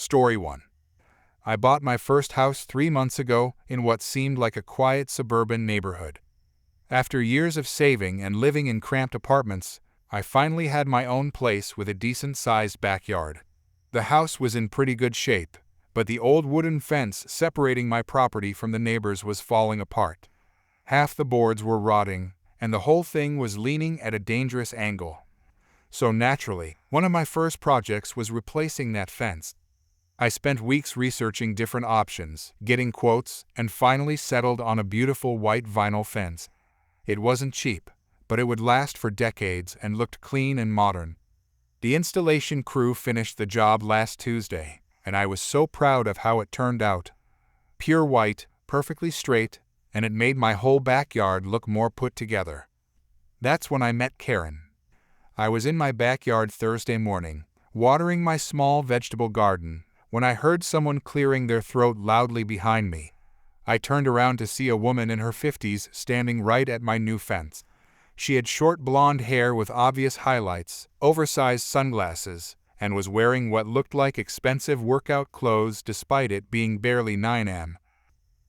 Story 1. I bought my first house 3 months ago in what seemed like a quiet suburban neighborhood. After years of saving and living in cramped apartments, I finally had my own place with a decent-sized backyard. The house was in pretty good shape, but the old wooden fence separating my property from the neighbors was falling apart. Half the boards were rotting, and the whole thing was leaning at a dangerous angle. So naturally, one of my first projects was replacing that fence. I spent weeks researching different options, getting quotes, and finally settled on a beautiful white vinyl fence. It wasn't cheap, but it would last for decades and looked clean and modern. The installation crew finished the job last Tuesday, and I was so proud of how it turned out. Pure white, perfectly straight, and it made my whole backyard look more put together. That's when I met Karen. I was in my backyard Thursday morning, watering my small vegetable garden, when I heard someone clearing their throat loudly behind me. I turned around to see a woman in her 50s standing right at my new fence. She had short blonde hair with obvious highlights, oversized sunglasses, and was wearing what looked like expensive workout clothes despite it being barely 9 a.m.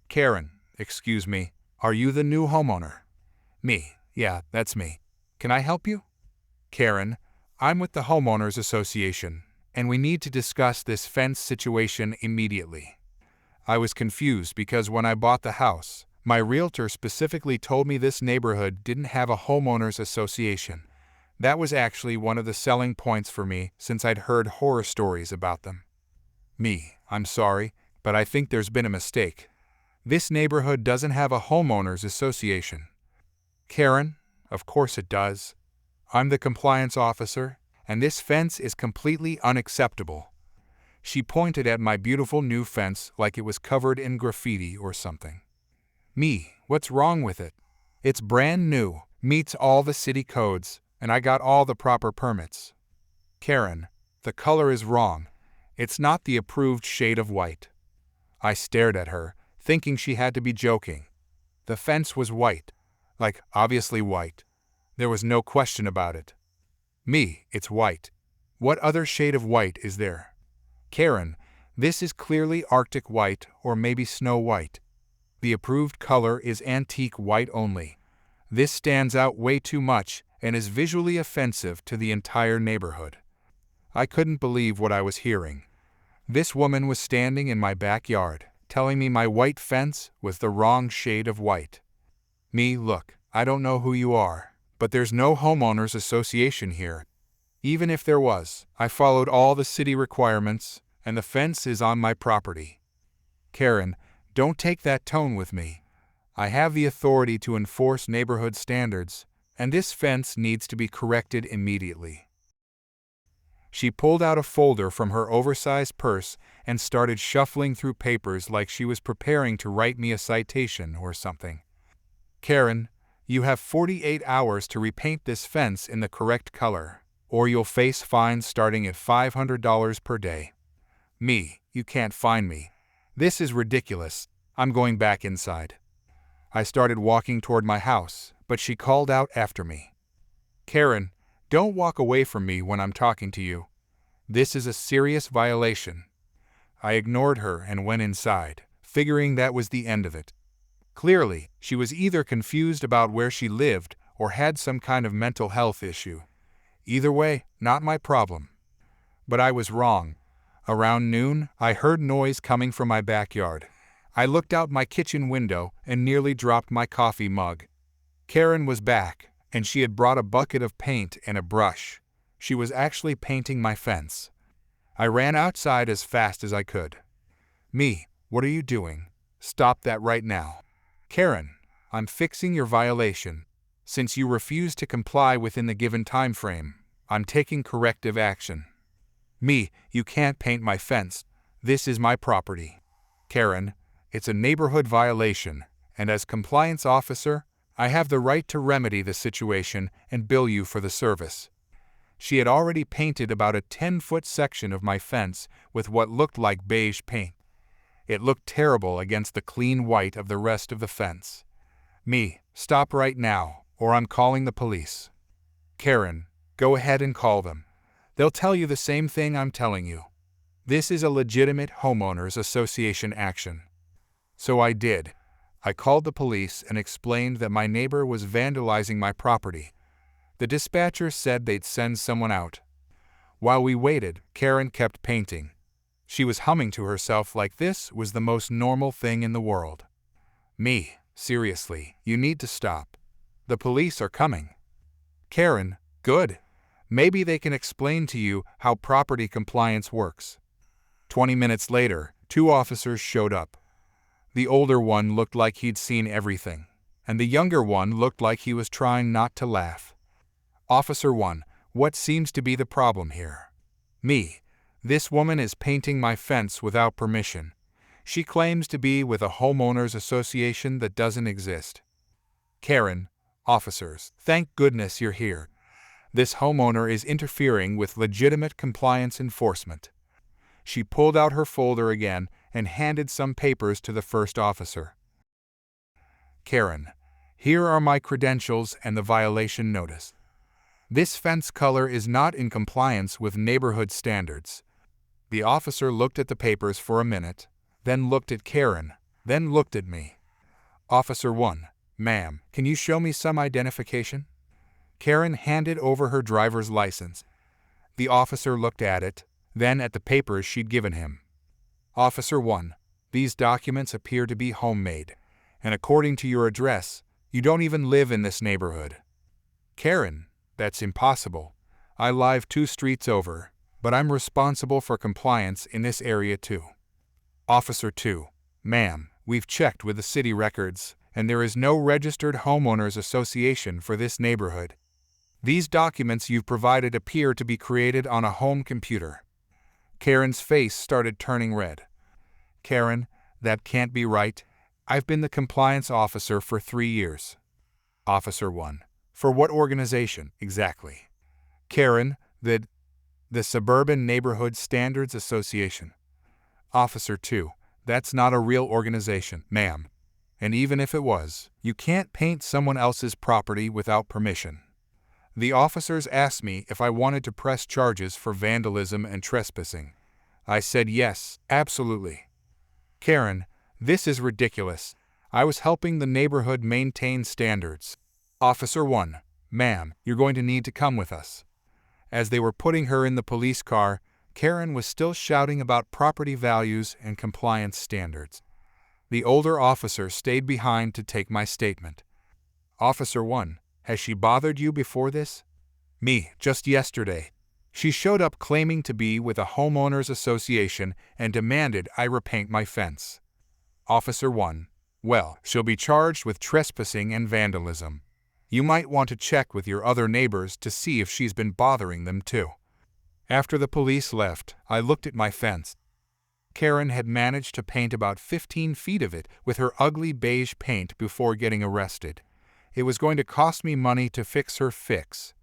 "Karen, excuse me, are you the new homeowner?" "Me, yeah, that's me. Can I help you?" "Karen, I'm with the Homeowners Association, and we need to discuss this fence situation immediately." I was confused because when I bought the house, my realtor specifically told me this neighborhood didn't have a homeowners association. That was actually one of the selling points for me since I'd heard horror stories about them. "I'm sorry, but I think there's been a mistake. This neighborhood doesn't have a homeowners association." "Karen, of course it does. I'm the compliance officer, and this fence is completely unacceptable." She pointed at my beautiful new fence like it was covered in graffiti or something. "What's wrong with it? It's brand new, meets all the city codes, and I got all the proper permits." "Karen, the color is wrong. It's not the approved shade of white." I stared at her, thinking she had to be joking. The fence was white, like obviously white. There was no question about it. It's white. What other shade of white is there?" "Karen, this is clearly Arctic white or maybe snow white. The approved color is antique white only. This stands out way too much and is visually offensive to the entire neighborhood." I couldn't believe what I was hearing. This woman was standing in my backyard, telling me my white fence was the wrong shade of white. Look, I don't know who you are, but there's no homeowners association here. Even if there was, I followed all the city requirements, and the fence is on my property." "Karen, don't take that tone with me. I have the authority to enforce neighborhood standards, and this fence needs to be corrected immediately." She pulled out a folder from her oversized purse and started shuffling through papers like she was preparing to write me a citation or something. "Karen, you have 48 hours to repaint this fence in the correct color, or you'll face fines starting at $500 per day." You can't fine me. This is ridiculous. I'm going back inside." I started walking toward my house, but she called out after me. "Karen, don't walk away from me when I'm talking to you. This is a serious violation." I ignored her and went inside, figuring that was the end of it. Clearly, she was either confused about where she lived or had some kind of mental health issue. Either way, not my problem. But I was wrong. Around noon, I heard noise coming from my backyard. I looked out my kitchen window and nearly dropped my coffee mug. Karen was back, and she had brought a bucket of paint and a brush. She was actually painting my fence. I ran outside as fast as I could. What are you doing? Stop that right now." "Karen, I'm fixing your violation. Since you refused to comply within the given time frame, I'm taking corrective action." You can't paint my fence. This is my property." "Karen, it's a neighborhood violation, and as compliance officer, I have the right to remedy the situation and bill you for the service." She had already painted about a 10-foot section of my fence with what looked like beige paint. It looked terrible against the clean white of the rest of the fence. Stop right now, or I'm calling the police." "Karen, go ahead and call them. They'll tell you the same thing I'm telling you." This is a legitimate homeowners association action. So I did. I called the police and explained that my neighbor was vandalizing my property. The dispatcher said they'd send someone out. While we waited, Karen kept painting. She was humming to herself like this was the most normal thing in the world. Me, seriously, you need to stop. The police are coming. Karen, good. Maybe they can explain to you how property compliance works. 20 minutes later, 2 officers showed up. The older one looked like he'd seen everything, and the younger one looked like he was trying not to laugh. Officer 1, what seems to be the problem here? Me. This woman is painting my fence without permission. She claims to be with a homeowners association that doesn't exist. Karen, officers, thank goodness you're here. This homeowner is interfering with legitimate compliance enforcement. She pulled out her folder again and handed some papers to the first officer. Karen, here are my credentials and the violation notice. This fence color is not in compliance with neighborhood standards. The officer looked at the papers for a minute, then looked at Karen, then looked at me. Officer 1, ma'am, can you show me some identification? Karen handed over her driver's license. The officer looked at it, then at the papers she'd given him. Officer 1, these documents appear to be homemade, and according to your address, you don't even live in this neighborhood. Karen, that's impossible. I live 2 streets over, but I'm responsible for compliance in this area too. Officer 2, ma'am, we've checked with the city records, and there is no registered homeowners association for this neighborhood. These documents you've provided appear to be created on a home computer. Karen's face started turning red. Karen, that can't be right. I've been the compliance officer for 3 years. Officer 1, for what organization, exactly? Karen, the Suburban Neighborhood Standards Association. Officer 2, that's not a real organization, ma'am. And even if it was, you can't paint someone else's property without permission. The officers asked me if I wanted to press charges for vandalism and trespassing. I said yes, absolutely. Karen, this is ridiculous. I was helping the neighborhood maintain standards. Officer 1, ma'am, you're going to need to come with us. As they were putting her in the police car, Karen was still shouting about property values and compliance standards. The older officer stayed behind to take my statement. Officer 1, has she bothered you before this? Me, just yesterday. She showed up claiming to be with a homeowners association and demanded I repaint my fence. Officer 1, well, she'll be charged with trespassing and vandalism. You might want to check with your other neighbors to see if she's been bothering them too. After the police left, I looked at my fence. Karen had managed to paint about 15 feet of it with her ugly beige paint before getting arrested. It was going to cost me money to fix her fix.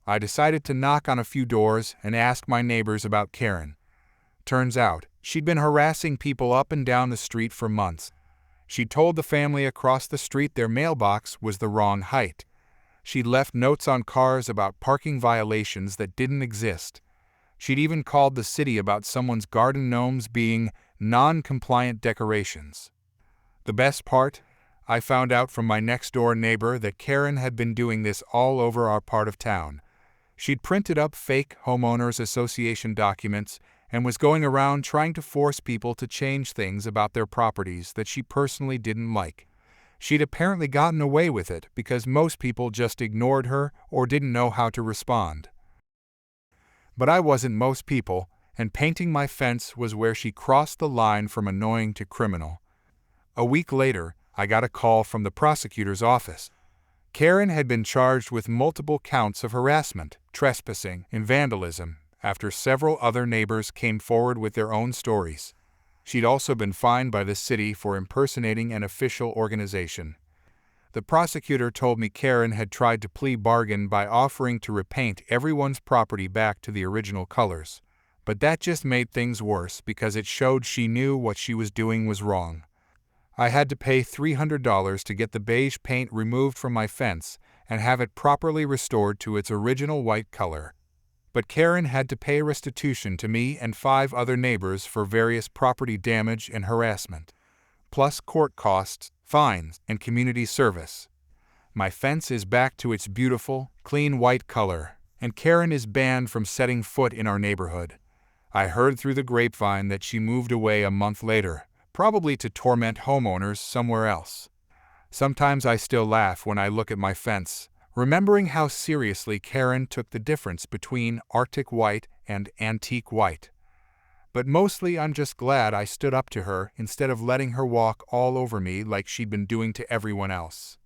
I decided to knock on a few doors and ask my neighbors about Karen. Turns out, she'd been harassing people up and down the street for months. She told the family across the street their mailbox was the wrong height. She'd left notes on cars about parking violations that didn't exist. She'd even called the city about someone's garden gnomes being non-compliant decorations. The best part? I found out from my next-door neighbor that Karen had been doing this all over our part of town. She'd printed up fake homeowners association documents and was going around trying to force people to change things about their properties that she personally didn't like. She'd apparently gotten away with it because most people just ignored her or didn't know how to respond. But I wasn't most people, and painting my fence was where she crossed the line from annoying to criminal. A week later, I got a call from the prosecutor's office. Karen had been charged with multiple counts of harassment, trespassing, and vandalism after several other neighbors came forward with their own stories. She'd also been fined by the city for impersonating an official organization. The prosecutor told me Karen had tried to plea bargain by offering to repaint everyone's property back to the original colors, but that just made things worse because it showed she knew what she was doing was wrong. I had to pay $300 to get the beige paint removed from my fence and have it properly restored to its original white color. but Karen had to pay restitution to me and 5 other neighbors for various property damage and harassment, plus court costs, fines, and community service. My fence is back to its beautiful, clean white color, and Karen is banned from setting foot in our neighborhood. I heard through the grapevine that she moved away a month later, probably to torment homeowners somewhere else. Sometimes I still laugh when I look at my fence, remembering how seriously Karen took the difference between Arctic white and antique white. But mostly I'm just glad I stood up to her instead of letting her walk all over me like she'd been doing to everyone else.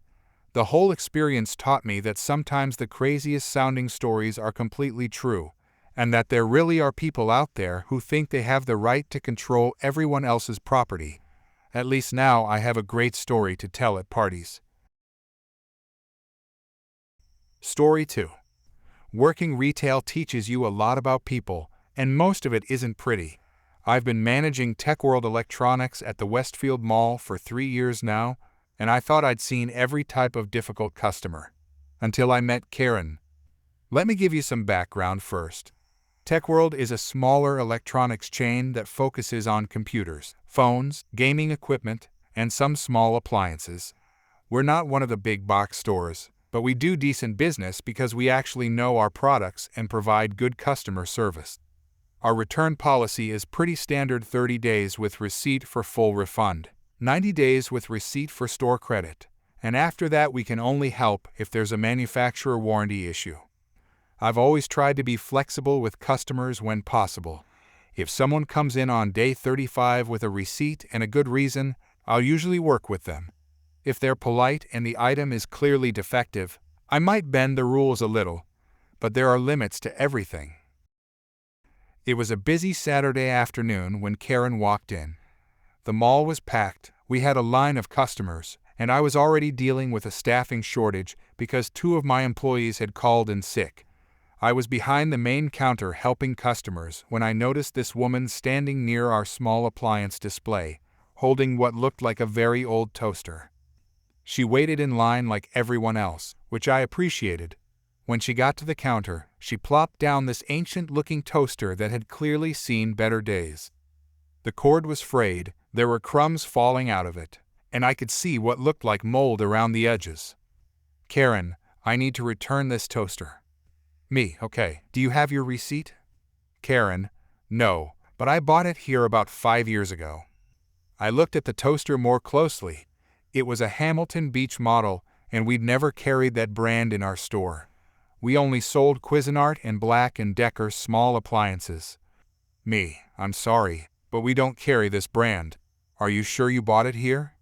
The whole experience taught me that sometimes the craziest sounding stories are completely true, and that there really are people out there who think they have the right to control everyone else's property. At least now I have a great story to tell at parties. Story 2. Working retail teaches you a lot about people, and most of it isn't pretty. I've been managing Tech World Electronics at the Westfield Mall for 3 years now, and I thought I'd seen every type of difficult customer. Until I met Karen. Let me give you some background first. Tech World is a smaller electronics chain that focuses on computers, phones, gaming equipment, and some small appliances. We're not one of the big box stores, but we do decent business because we actually know our products and provide good customer service. Our return policy is pretty standard: 30 days with receipt for full refund, 90 days with receipt for store credit, and after that we can only help if there's a manufacturer warranty issue. I've always tried to be flexible with customers when possible. If someone comes in on day 35 with a receipt and a good reason, I'll usually work with them. If they're polite and the item is clearly defective, I might bend the rules a little, but there are limits to everything. It was a busy Saturday afternoon when Karen walked in. The mall was packed, we had a line of customers, and I was already dealing with a staffing shortage because 2 of my employees had called in sick. I was behind the main counter helping customers when I noticed this woman standing near our small appliance display, holding what looked like a very old toaster. She waited in line like everyone else, which I appreciated. When she got to the counter, she plopped down this ancient-looking toaster that had clearly seen better days. The cord was frayed, there were crumbs falling out of it, and I could see what looked like mold around the edges. "Karen, I need to return this toaster." Me, "Okay, do you have your receipt?" Karen, "No, but I bought it here about 5 years ago." I looked at the toaster more closely. It was a Hamilton Beach model, and we'd never carried that brand in our store. We only sold Cuisinart and Black & Decker small appliances. Me, "I'm sorry, but we don't carry this brand. Are you sure you bought it here?"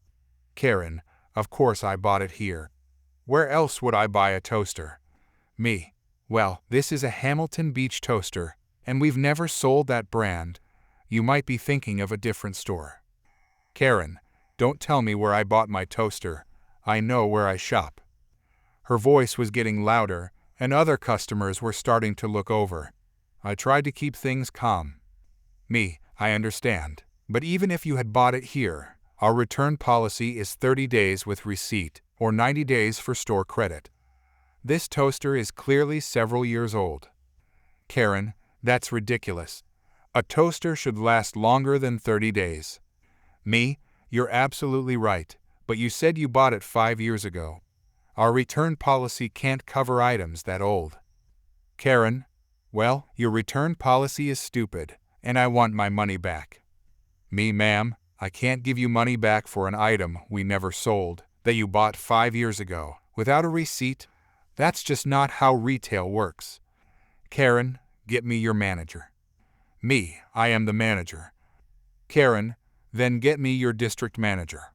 Karen, "Of course I bought it here. Where else would I buy a toaster?" Me, "Well, this is a Hamilton Beach toaster, and we've never sold that brand. You might be thinking of a different store." Karen, "Don't tell me where I bought my toaster. I know where I shop." Her voice was getting louder, and other customers were starting to look over. I tried to keep things calm. Me, "I understand, but even if you had bought it here, our return policy is 30 days with receipt, or 90 days for store credit. This toaster is clearly several years old." Karen, "That's ridiculous. A toaster should last longer than 30 days. Me, "You're absolutely right, but you said you bought it 5 years ago. Our return policy can't cover items that old." Karen, "Well, your return policy is stupid, and I want my money back." Me, "Ma'am, I can't give you money back for an item we never sold, that you bought 5 years ago, without a receipt. That's just not how retail works." Karen, "Get me your manager." Me, "I am the manager." Karen, "Then get me your district manager."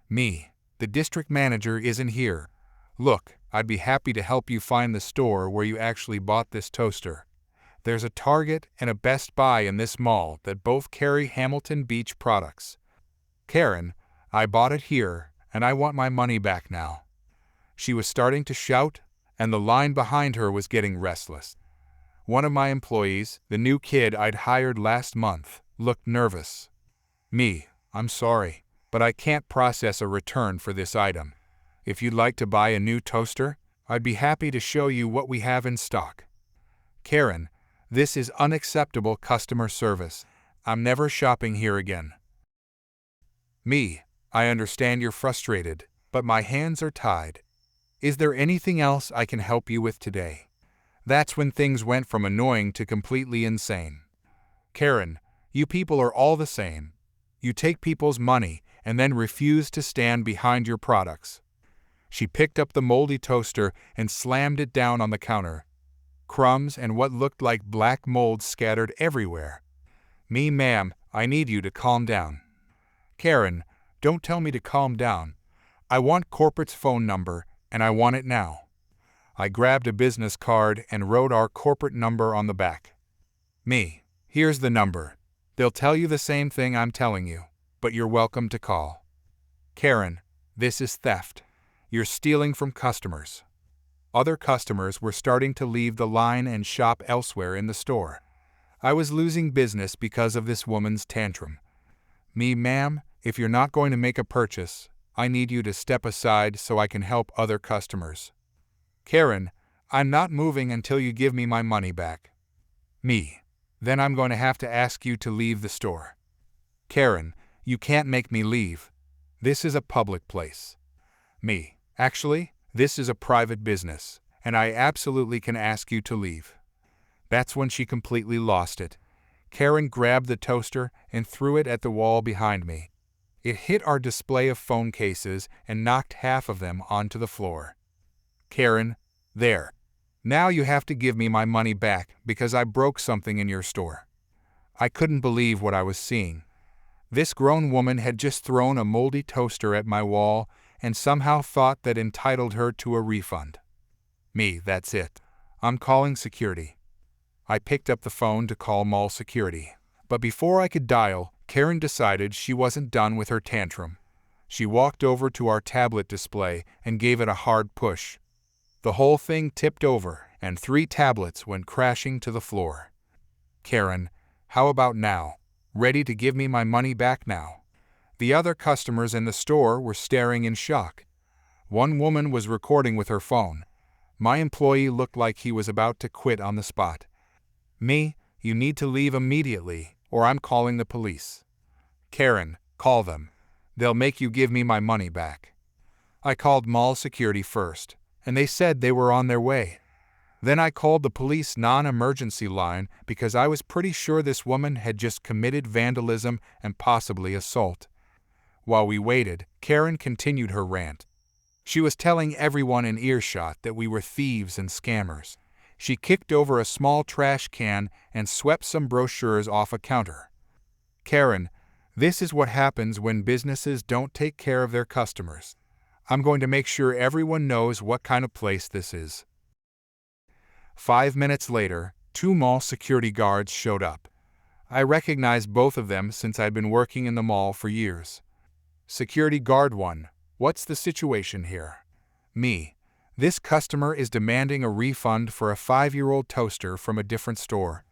Me, "The district manager isn't here. Look, I'd be happy to help you find the store where you actually bought this toaster. There's a Target and a Best Buy in this mall that both carry Hamilton Beach products." Karen, "I bought it here, and I want my money back now." She was starting to shout, and the line behind her was getting restless. One of my employees, the new kid I'd hired last month, looked nervous. Me, "I'm sorry, but I can't process a return for this item. If you'd like to buy a new toaster, I'd be happy to show you what we have in stock." Karen, This is unacceptable customer service. I'm never shopping here again. Me, I understand you're frustrated, but my hands are tied. Is there anything else I can help you with today? That's when things went from annoying to completely insane. Karen, you people are all the same. You take people's money and then refuse to stand behind your products. She picked up the moldy toaster and slammed it down on the counter. Crumbs and what looked like black mold scattered everywhere. Me, ma'am, I need you to calm down. Karen, don't tell me to calm down. I want corporate's phone number, and I want it now. I grabbed a business card and wrote our corporate number on the back. Me, here's the number. They'll tell you the same thing I'm telling you, but you're welcome to call. Karen, this is theft. You're stealing from customers. Other customers were starting to leave the line and shop elsewhere in the store. I was losing business because of this woman's tantrum. Me, ma'am, if you're not going to make a purchase, I need you to step aside so I can help other customers. Karen, I'm not moving until you give me my money back. Me, then I'm going to have to ask you to leave the store. Karen, you can't make me leave. This is a public place. Me, actually, this is a private business, and I absolutely can ask you to leave. That's when she completely lost it. Karen grabbed the toaster and threw it at the wall behind me. It hit our display of phone cases and knocked half of them onto the floor. Karen, there. Now you have to give me my money back because I broke something in your store. I couldn't believe what I was seeing. This grown woman had just thrown a moldy toaster at my wall and somehow thought that entitled her to a refund. Me, that's it. I'm calling security. I picked up the phone to call mall security. But before I could dial, Karen decided she wasn't done with her tantrum. She walked over to our tablet display and gave it a hard push. The whole thing tipped over, and 3 tablets went crashing to the floor. Karen, how about now? Ready to give me my money back now? The other customers in the store were staring in shock. One woman was recording with her phone. My employee looked like he was about to quit on the spot. Me, you need to leave immediately, or I'm calling the police. Karen, call them. They'll make you give me my money back. I called mall security first, and they said they were on their way. Then I called the police non-emergency line because I was pretty sure this woman had just committed vandalism and possibly assault. While we waited, Karen continued her rant. She was telling everyone in earshot that we were thieves and scammers. She kicked over a small trash can and swept some brochures off a counter. Karen, this is what happens when businesses don't take care of their customers. I'm going to make sure everyone knows what kind of place this is. 5 minutes later, 2 mall security guards showed up. I recognized both of them since I'd been working in the mall for years. Security guard 1, what's the situation here? Me, this customer is demanding a refund for a 5-year-old toaster from a different store.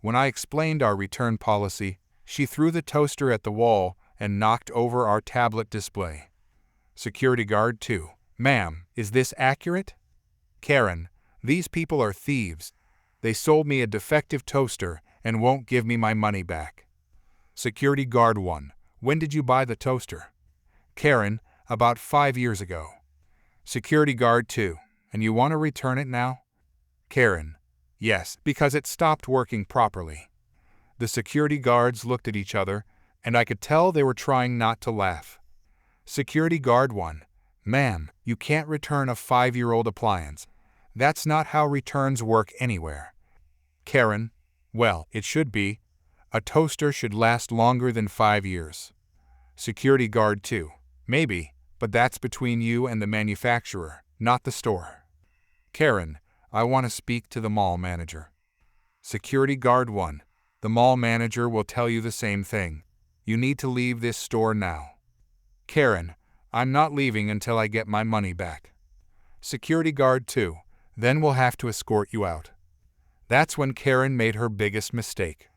When I explained our return policy, she threw the toaster at the wall and knocked over our tablet display. Security guard 2, ma'am, is this accurate? Karen, these people are thieves. They sold me a defective toaster and won't give me my money back. Security guard 1, when did you buy the toaster? Karen, about 5 years ago. Security guard 2, and you want to return it now? Karen, yes, because it stopped working properly. The security guards looked at each other, and I could tell they were trying not to laugh. Security guard 1, ma'am, you can't return a 5-year-old appliance. That's not how returns work anywhere. Karen, well, it should be. A toaster should last longer than 5 years. Security guard 2, maybe, but that's between you and the manufacturer, not the store. Karen, I want to speak to the mall manager. Security guard 1, the mall manager will tell you the same thing. You need to leave this store now. Karen, I'm not leaving until I get my money back. Security guard 2, then we'll have to escort you out. That's when Karen made her biggest mistake.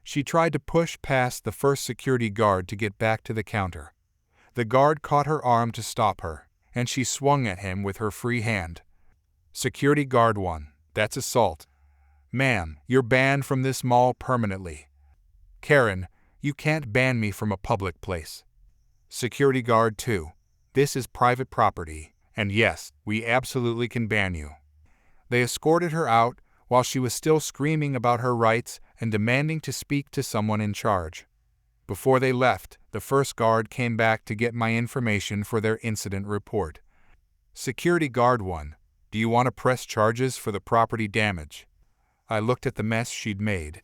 She tried to push past the first security guard to get back to the counter. The guard caught her arm to stop her, and she swung at him with her free hand. Security guard 1, that's assault. "Ma'am, you're banned from this mall permanently." "Karen, you can't ban me from a public place." Security guard 2. "This is private property, and yes, we absolutely can ban you." They escorted her out while she was still screaming about her rights and demanding to speak to someone in charge. Before they left, the first guard came back to get my information for their incident report. Security guard 1, "Do you want to press charges for the property damage?" I looked at the mess she'd made.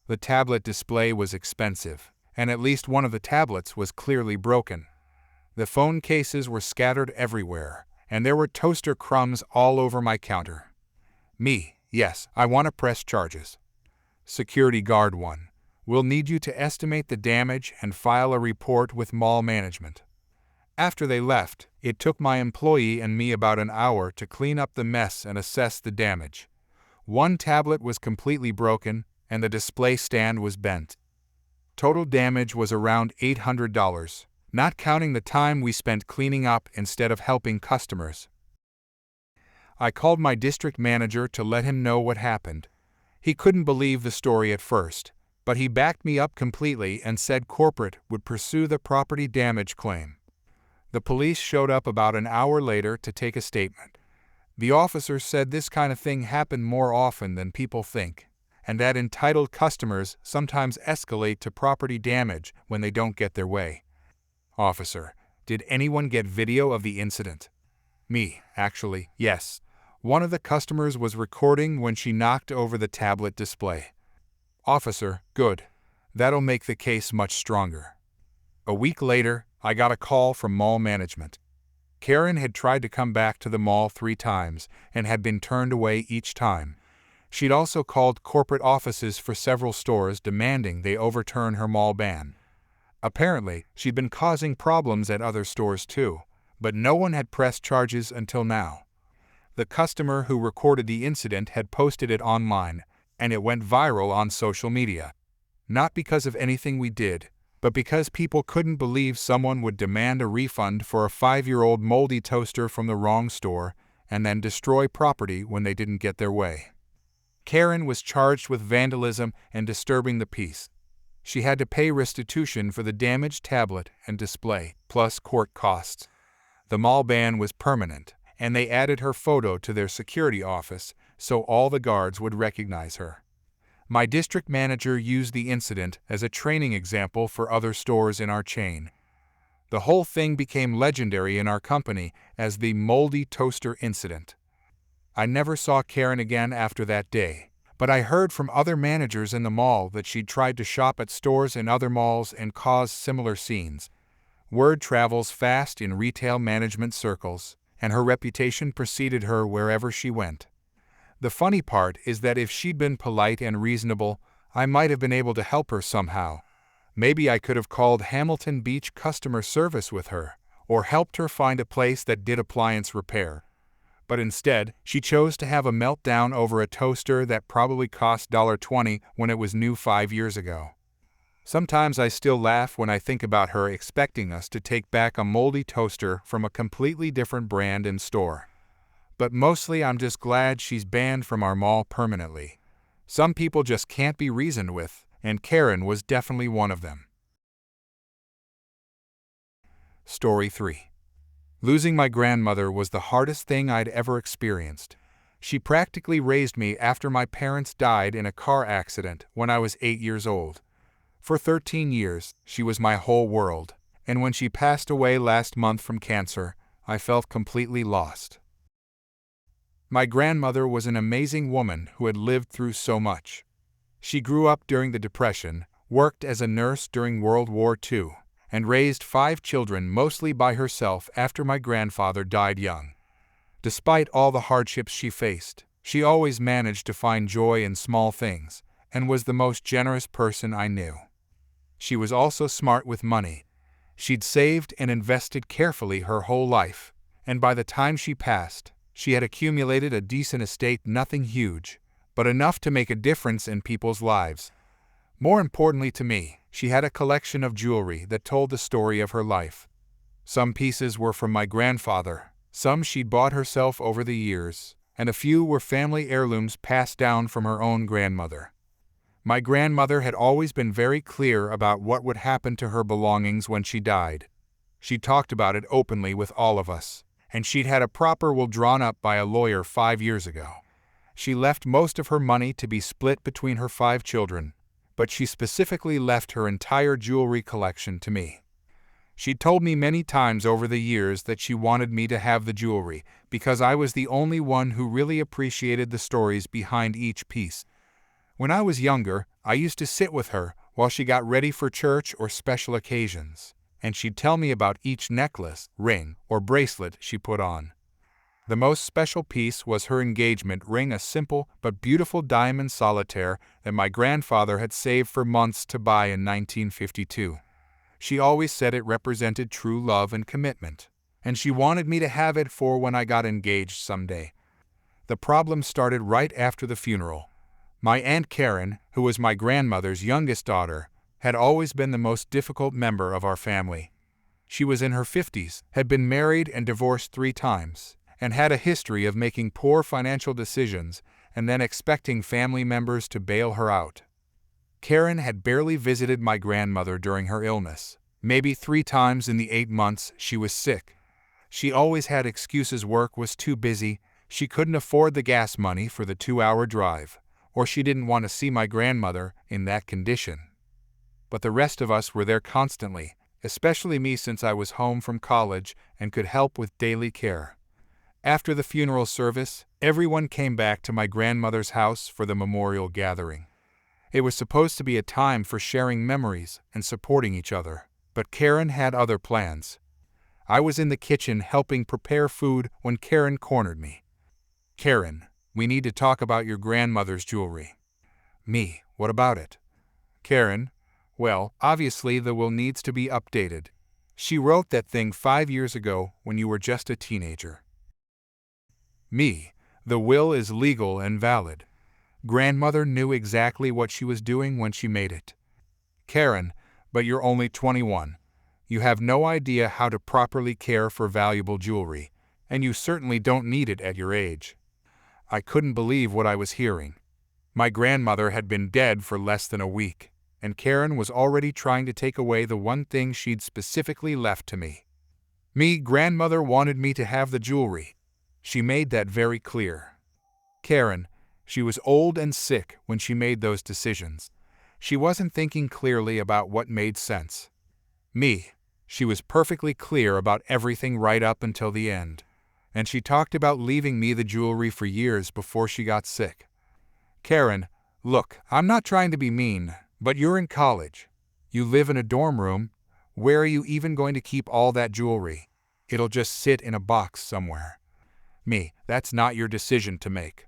The tablet display was expensive, and at least one of the tablets was clearly broken. The phone cases were scattered everywhere, and there were toaster crumbs all over my counter. Me, yes, I want to press charges. Security guard 1, "We'll need you to estimate the damage and file a report with mall management." After they left, it took my employee and me about an hour to clean up the mess and assess the damage. One tablet was completely broken, and the display stand was bent. Total damage was around $800, not counting the time we spent cleaning up instead of helping customers. I called my district manager to let him know what happened. He couldn't believe the story at first, but he backed me up completely and said corporate would pursue the property damage claim. The police showed up about an hour later to take a statement. The officer said this kind of thing happened more often than people think, and that entitled customers sometimes escalate to property damage when they don't get their way. Officer: "Did anyone get video of the incident?" Me: "Actually, yes. One of the customers was recording when she knocked over the tablet display." Officer: "Good. That'll make the case much stronger." A week later, I got a call from mall management. Karen had tried to come back to the mall 3 times and had been turned away each time. She'd also called corporate offices for several stores demanding they overturn her mall ban. Apparently, she'd been causing problems at other stores too, but no one had pressed charges until now. The customer who recorded the incident had posted it online, and it went viral on social media. Not because of anything we did, but because people couldn't believe someone would demand a refund for a 5-year-old moldy toaster from the wrong store and then destroy property when they didn't get their way. Karen was charged with vandalism and disturbing the peace. She had to pay restitution for the damaged tablet and display, plus court costs. The mall ban was permanent, and they added her photo to their security office so all the guards would recognize her. My district manager used the incident as a training example for other stores in our chain. The whole thing became legendary in our company as the moldy toaster incident. I never saw Karen again after that day, but I heard from other managers in the mall that she'd tried to shop at stores in other malls and cause similar scenes. Word travels fast in retail management circles, and her reputation preceded her wherever she went. The funny part is that if she'd been polite and reasonable, I might have been able to help her somehow. Maybe I could have called Hamilton Beach customer service with her, or helped her find a place that did appliance repair. But instead, she chose to have a meltdown over a toaster that probably cost $20 when it was new 5 years ago. Sometimes I still laugh when I think about her expecting us to take back a moldy toaster from a completely different brand and store. But mostly I'm just glad she's banned from our mall permanently. Some people just can't be reasoned with, and Karen was definitely one of them. Story 3. Losing my grandmother was the hardest thing I'd ever experienced. She practically raised me after my parents died in a car accident when I was 8 years old. For 13 years, she was my whole world, and when she passed away last month from cancer, I felt completely lost. My grandmother was an amazing woman who had lived through so much. She grew up during the Depression, worked as a nurse during World War II, and raised 5 children mostly by herself after my grandfather died young. Despite all the hardships she faced, she always managed to find joy in small things, and was the most generous person I knew. She was also smart with money. She'd saved and invested carefully her whole life, and by the time she passed, she had accumulated a decent estate, nothing huge, but enough to make a difference in people's lives. More importantly to me, she had a collection of jewelry that told the story of her life. Some pieces were from my grandfather, some she'd bought herself over the years, and a few were family heirlooms passed down from her own grandmother. My grandmother had always been very clear about what would happen to her belongings when she died. She talked about it openly with all of us, and she'd had a proper will drawn up by a lawyer 5 years ago. She left most of her money to be split between her 5 children, but she specifically left her entire jewelry collection to me. She'd told me many times over the years that she wanted me to have the jewelry because I was the only one who really appreciated the stories behind each piece. When I was younger, I used to sit with her while she got ready for church or special occasions, and she'd tell me about each necklace, ring, or bracelet she put on. The most special piece was her engagement ring, a simple but beautiful diamond solitaire that my grandfather had saved for months to buy in 1952. She always said it represented true love and commitment, and she wanted me to have it for when I got engaged someday. The problem started right after the funeral. My Aunt Karen, who was my grandmother's youngest daughter, had always been the most difficult member of our family. She was in her 50s, had been married and divorced 3 times, and had a history of making poor financial decisions and then expecting family members to bail her out. Karen had barely visited my grandmother during her illness, maybe 3 times in the 8 months she was sick. She always had excuses: work was too busy, she couldn't afford the gas money for the 2-hour drive, or she didn't want to see my grandmother in that condition. But the rest of us were there constantly, especially me since I was home from college and could help with daily care. After the funeral service, everyone came back to my grandmother's house for the memorial gathering. It was supposed to be a time for sharing memories and supporting each other, but Karen had other plans. I was in the kitchen helping prepare food when Karen cornered me. "Karen, we need to talk about your grandmother's jewelry." Me, what about it? Karen, well, obviously the will needs to be updated. She wrote that thing 5 years ago when you were just a teenager. Me, the will is legal and valid. Grandmother knew exactly what she was doing when she made it. Karen, but you're only 21. You have no idea how to properly care for valuable jewelry, and you certainly don't need it at your age. I couldn't believe what I was hearing. My grandmother had been dead for less than a week, and Karen was already trying to take away the one thing she'd specifically left to me. Me, grandmother wanted me to have the jewelry. She made that very clear. Karen, she was old and sick when she made those decisions. She wasn't thinking clearly about what made sense. Me, she was perfectly clear about everything right up until the end. And she talked about leaving me the jewelry for years before she got sick. Karen, look, I'm not trying to be mean, but you're in college. You live in a dorm room. Where are you even going to keep all that jewelry? It'll just sit in a box somewhere. Me, that's not your decision to make.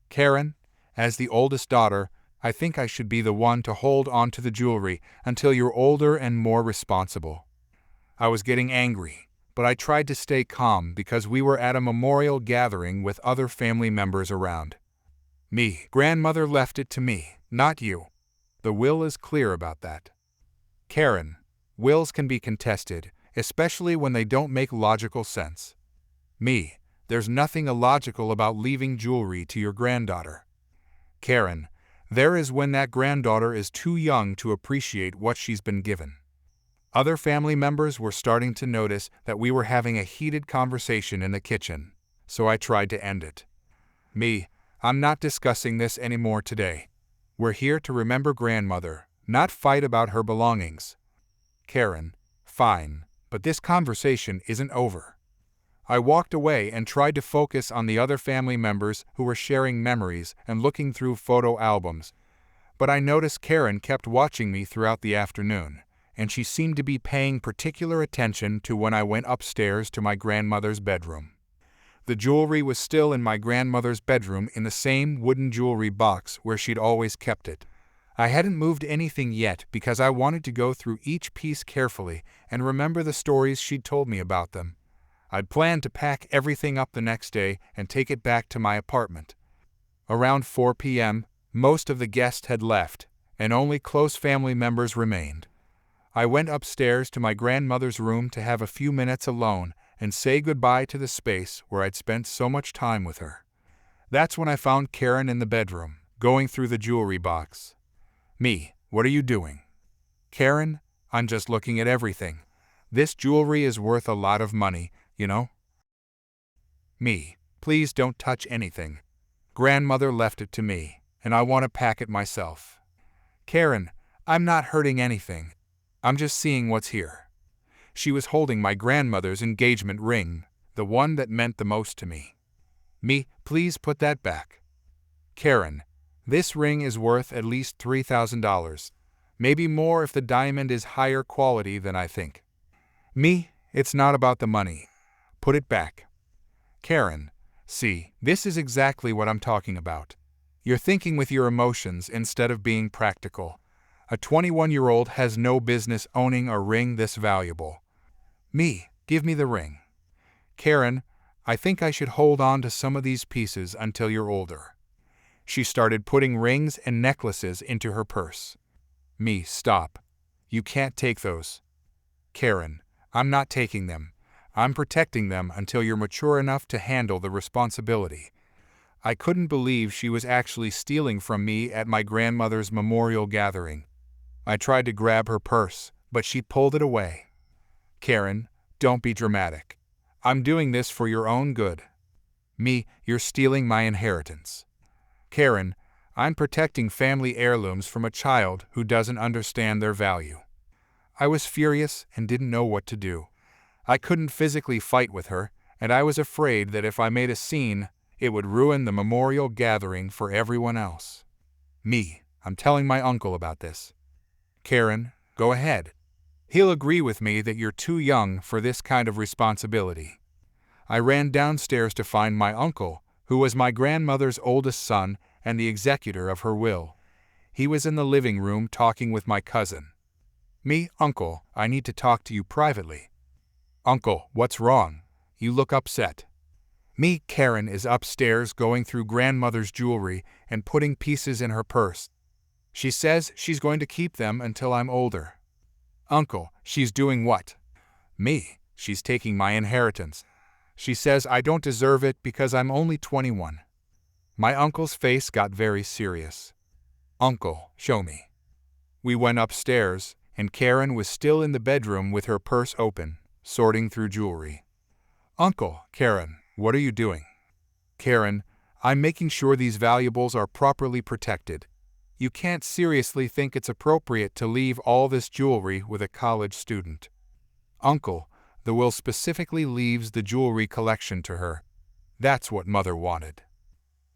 Karen, as the oldest daughter, I think I should be the one to hold on to the jewelry until you're older and more responsible. I was getting angry, but I tried to stay calm because we were at a memorial gathering with other family members around. Me, grandmother left it to me, not you. The will is clear about that. Karen, wills can be contested, especially when they don't make logical sense. Me, there's nothing illogical about leaving jewelry to your granddaughter. Karen, there is when that granddaughter is too young to appreciate what she's been given. Other family members were starting to notice that we were having a heated conversation in the kitchen, so I tried to end it. Me, I'm not discussing this anymore today. We're here to remember grandmother, not fight about her belongings. Karen, fine, but this conversation isn't over. I walked away and tried to focus on the other family members who were sharing memories and looking through photo albums, but I noticed Karen kept watching me throughout the afternoon, and she seemed to be paying particular attention to when I went upstairs to my grandmother's bedroom. The jewelry was still in my grandmother's bedroom in the same wooden jewelry box where she'd always kept it. I hadn't moved anything yet because I wanted to go through each piece carefully and remember the stories she'd told me about them. I'd planned to pack everything up the next day and take it back to my apartment. Around 4 p.m., most of the guests had left, and only close family members remained. I went upstairs to my grandmother's room to have a few minutes alone and say goodbye to the space where I'd spent so much time with her. That's when I found Karen in the bedroom, going through the jewelry box. Me, what are you doing? Karen, I'm just looking at everything. This jewelry is worth a lot of money, you know? Me, please don't touch anything. Grandmother left it to me, and I want to pack it myself. Karen, I'm not hurting anything. I'm just seeing what's here. She was holding my grandmother's engagement ring, the one that meant the most to me. Me, please put that back. Karen, this ring is worth at least $3,000. Maybe more if the diamond is higher quality than I think. Me, it's not about the money. Put it back. Karen, see, this is exactly what I'm talking about. You're thinking with your emotions instead of being practical. A 21-year-old has no business owning a ring this valuable. Me, give me the ring. Karen, I think I should hold on to some of these pieces until you're older. She started putting rings and necklaces into her purse. Me, stop. You can't take those. Karen, I'm not taking them. I'm protecting them until you're mature enough to handle the responsibility. I couldn't believe she was actually stealing from me at my grandmother's memorial gathering. I tried to grab her purse, but she pulled it away. Karen, don't be dramatic. I'm doing this for your own good. Me, you're stealing my inheritance. Karen, I'm protecting family heirlooms from a child who doesn't understand their value. I was furious and didn't know what to do. I couldn't physically fight with her, and I was afraid that if I made a scene, it would ruin the memorial gathering for everyone else. Me, I'm telling my uncle about this. Karen, go ahead. He'll agree with me that you're too young for this kind of responsibility. I ran downstairs to find my uncle, who was my grandmother's oldest son and the executor of her will. He was in the living room talking with my cousin. Me, Uncle, I need to talk to you privately. Uncle, what's wrong? You look upset. Me, Karen is upstairs going through grandmother's jewelry and putting pieces in her purse. She says she's going to keep them until I'm older. Uncle, she's doing what? Me, she's taking my inheritance. She says I don't deserve it because I'm only 21. My uncle's face got very serious. Uncle, show me. We went upstairs, and Karen was still in the bedroom with her purse open, sorting through jewelry. Uncle, Karen, what are you doing? Karen, I'm making sure these valuables are properly protected. You can't seriously think it's appropriate to leave all this jewelry with a college student. Uncle, the will specifically leaves the jewelry collection to her. That's what Mother wanted.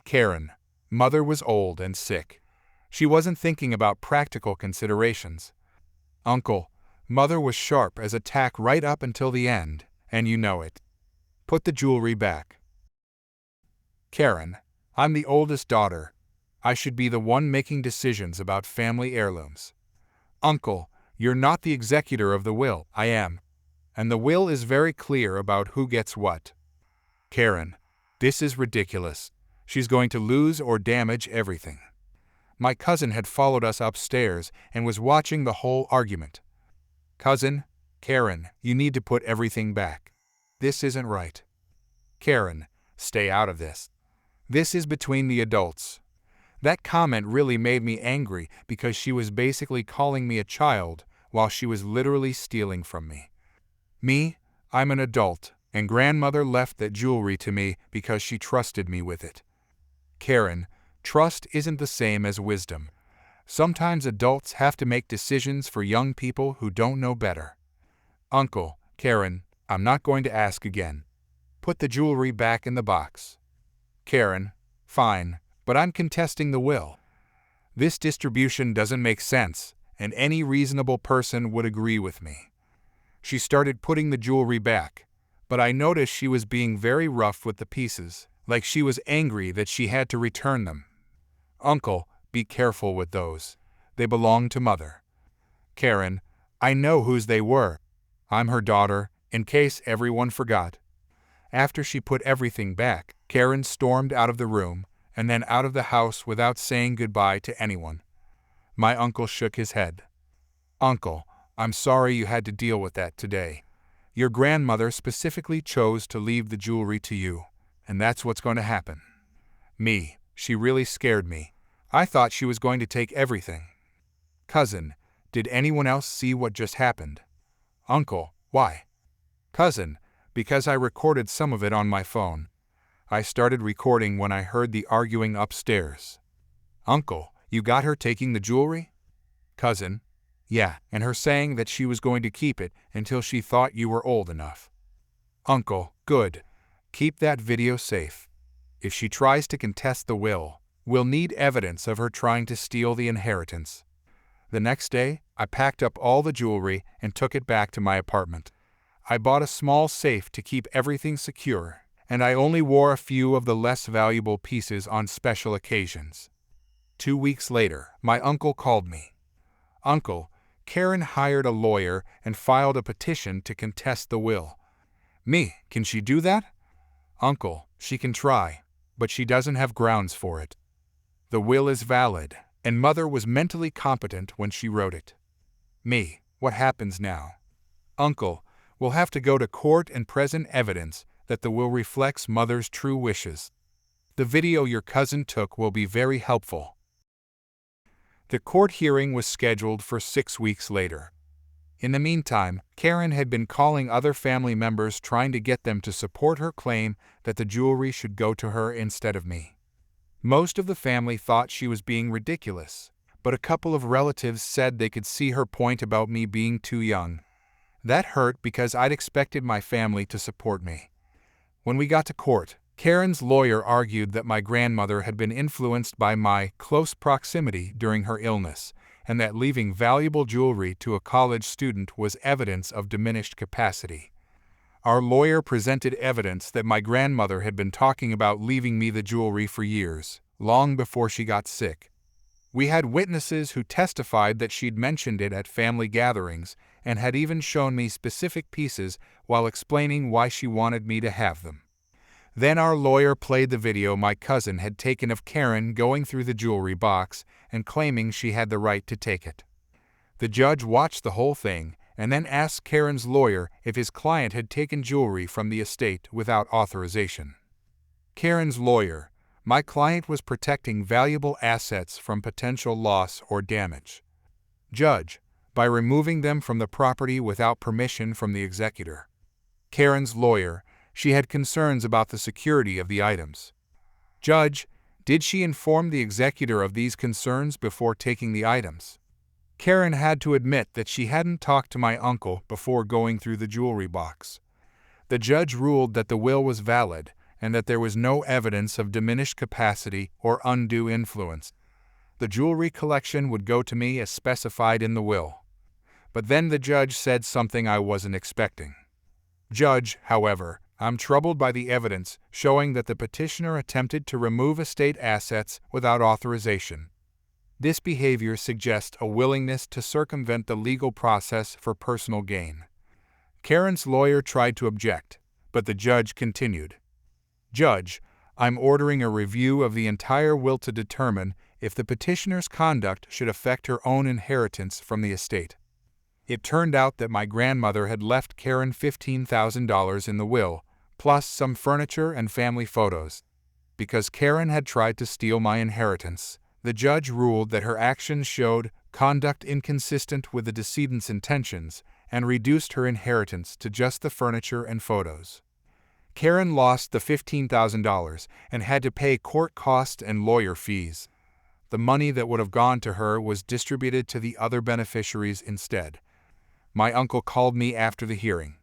Karen, Mother was old and sick. She wasn't thinking about practical considerations. Uncle, Mother was sharp as a tack right up until the end, and you know it. Put the jewelry back. Karen, I'm the oldest daughter. I should be the one making decisions about family heirlooms. Uncle, you're not the executor of the will. I am. And the will is very clear about who gets what. Karen, this is ridiculous. She's going to lose or damage everything. My cousin had followed us upstairs and was watching the whole argument. Cousin, Karen, you need to put everything back. This isn't right. Karen, stay out of this. This is between the adults. That comment really made me angry because she was basically calling me a child while she was literally stealing from me. Me, I'm an adult, and grandmother left that jewelry to me because she trusted me with it. Karen, trust isn't the same as wisdom. Sometimes adults have to make decisions for young people who don't know better. Uncle, Karen, I'm not going to ask again. Put the jewelry back in the box. Karen, fine, but I'm contesting the will. This distribution doesn't make sense, and any reasonable person would agree with me. She started putting the jewelry back, but I noticed she was being very rough with the pieces, like she was angry that she had to return them. Uncle, be careful with those. They belong to Mother. Karen, I know whose they were. I'm her daughter, in case everyone forgot. After she put everything back, Karen stormed out of the room, and then out of the house without saying goodbye to anyone. My uncle shook his head. Uncle, I'm sorry you had to deal with that today. Your grandmother specifically chose to leave the jewelry to you, and that's what's going to happen. Me, she really scared me. I thought she was going to take everything. Cousin, did anyone else see what just happened? Uncle, why? Cousin, because I recorded some of it on my phone. I started recording when I heard the arguing upstairs. Uncle, you got her taking the jewelry? Cousin, yeah, and her saying that she was going to keep it until she thought you were old enough. Uncle, good. Keep that video safe. If she tries to contest the will, we'll need evidence of her trying to steal the inheritance. The next day, I packed up all the jewelry and took it back to my apartment. I bought a small safe to keep everything secure, and I only wore a few of the less valuable pieces on special occasions. 2 weeks later, my uncle called me. Uncle, Karen hired a lawyer and filed a petition to contest the will. Me, can she do that? Uncle, she can try, but she doesn't have grounds for it. The will is valid, and Mother was mentally competent when she wrote it. Me, what happens now? Uncle, we'll have to go to court and present evidence that the will reflects Mother's true wishes. The video your cousin took will be very helpful. The court hearing was scheduled for 6 weeks later. In the meantime, Karen had been calling other family members trying to get them to support her claim that the jewelry should go to her instead of me. Most of the family thought she was being ridiculous, but a couple of relatives said they could see her point about me being too young. That hurt because I'd expected my family to support me. When we got to court, Karen's lawyer argued that my grandmother had been influenced by my close proximity during her illness, and that leaving valuable jewelry to a college student was evidence of diminished capacity. Our lawyer presented evidence that my grandmother had been talking about leaving me the jewelry for years, long before she got sick. We had witnesses who testified that she'd mentioned it at family gatherings and had even shown me specific pieces while explaining why she wanted me to have them. Then our lawyer played the video my cousin had taken of Karen going through the jewelry box and claiming she had the right to take it. The judge watched the whole thing and then asked Karen's lawyer if his client had taken jewelry from the estate without authorization. Karen's lawyer, my client was protecting valuable assets from potential loss or damage. Judge, by removing them from the property without permission from the executor. Karen's lawyer, she had concerns about the security of the items. Judge, did she inform the executor of these concerns before taking the items? Karen had to admit that she hadn't talked to my uncle before going through the jewelry box. The judge ruled that the will was valid and that there was no evidence of diminished capacity or undue influence. The jewelry collection would go to me as specified in the will. But then the judge said something I wasn't expecting. Judge, however, I'm troubled by the evidence showing that the petitioner attempted to remove estate assets without authorization. This behavior suggests a willingness to circumvent the legal process for personal gain. Karen's lawyer tried to object, but the judge continued. Judge, I'm ordering a review of the entire will to determine if the petitioner's conduct should affect her own inheritance from the estate. It turned out that my grandmother had left Karen $15,000 in the will, plus some furniture and family photos. Because Karen had tried to steal my inheritance, the judge ruled that her actions showed conduct inconsistent with the decedent's intentions and reduced her inheritance to just the furniture and photos. Karen lost the $15,000 and had to pay court costs and lawyer fees. The money that would have gone to her was distributed to the other beneficiaries instead. My uncle called me after the hearing.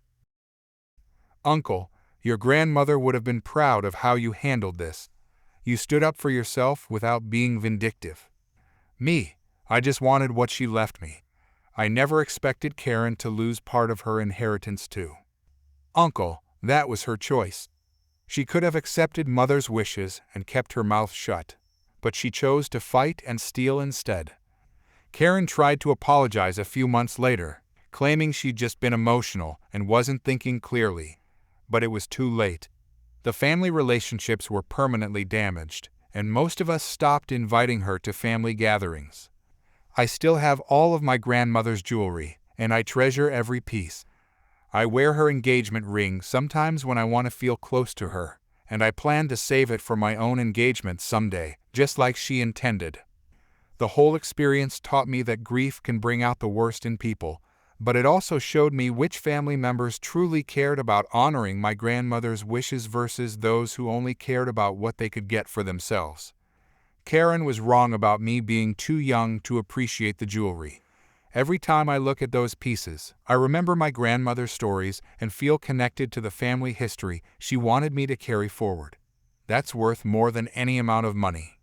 Uncle, your grandmother would have been proud of how you handled this. You stood up for yourself without being vindictive. Me, I just wanted what she left me. I never expected Karen to lose part of her inheritance too. Uncle, that was her choice. She could have accepted Mother's wishes and kept her mouth shut, but she chose to fight and steal instead. Karen tried to apologize a few months later, claiming she'd just been emotional and wasn't thinking clearly. But it was too late. The family relationships were permanently damaged, and most of us stopped inviting her to family gatherings. I still have all of my grandmother's jewelry, and I treasure every piece. I wear her engagement ring sometimes when I want to feel close to her, and I plan to save it for my own engagement someday, just like she intended. The whole experience taught me that grief can bring out the worst in people, but it also showed me which family members truly cared about honoring my grandmother's wishes versus those who only cared about what they could get for themselves. Karen was wrong about me being too young to appreciate the jewelry. Every time I look at those pieces, I remember my grandmother's stories and feel connected to the family history she wanted me to carry forward. That's worth more than any amount of money.